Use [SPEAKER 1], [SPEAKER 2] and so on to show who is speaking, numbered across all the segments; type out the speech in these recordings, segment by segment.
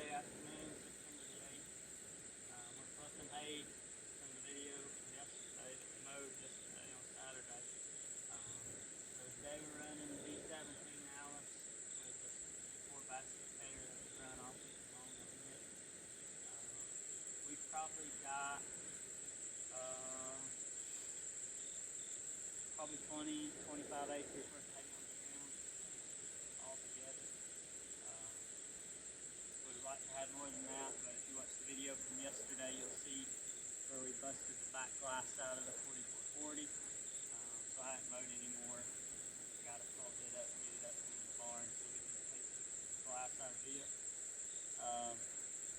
[SPEAKER 1] Sunday afternoon, September the 8th. We're flipping hay from the video from yesterday that we mowed yesterday on Saturday. So today we're running B17 Alice with a 64 basket container that we run all season long on it. We've probably got probably 20, 25 acres worth of hay on the ground all together. Would like to have more than that, but if you watch the video from yesterday, you'll see where we busted the back glass out of the 4440. So I haven't mowed anymore. Got it all did up and get it up in the barn so we can take the glass out of it.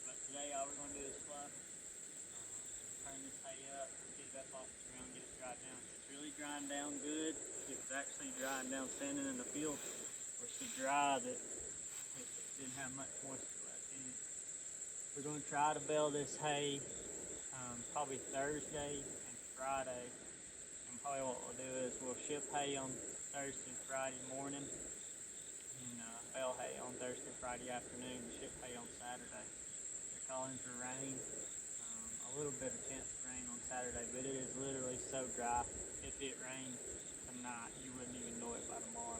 [SPEAKER 1] But today all we're going to do is fluff. Turn this hay up, get it up off the ground, get it dried down. It's really drying down good. It was actually drying down standing in the field. It was so dry that it didn't have much moisture left in it. We're going to try to bale this hay probably Thursday and Friday. And probably what we'll do is we'll ship hay on Thursday and Friday morning and bale hay on Thursday and Friday afternoon and ship hay on Saturday. They're calling for rain. A little bit of chance of rain on Saturday, but it is literally so dry. If it rained tonight, you wouldn't even know it by tomorrow.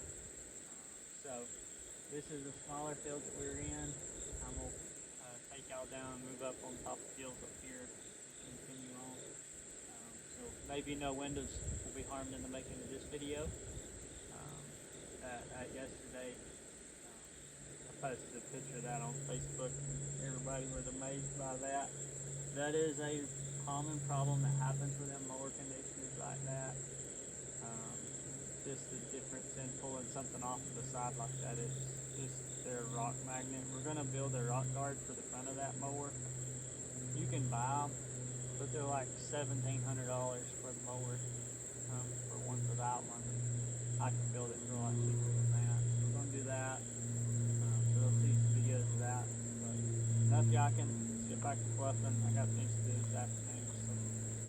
[SPEAKER 1] So this is the smaller field that we're in. I'm going to take y'all down and move up on top of the fields up here and continue on. So maybe no windows will be harmed in the making of this video. Yesterday, I posted a picture of that on Facebook and everybody was amazed by that. That is a common problem that happens with them mower conditioners like that. Just the difference in pulling something off to the side like that is just their rock magnet. We're going to build a rock guard for the front of that mower. You can buy them, but they're like $1,700 for the mower for one without one. I can build it for a lot cheaper than that. So we're going to do that. So you'll see some videos of that. But enough yakking. Get back to fluffing. I got things to do this afternoon.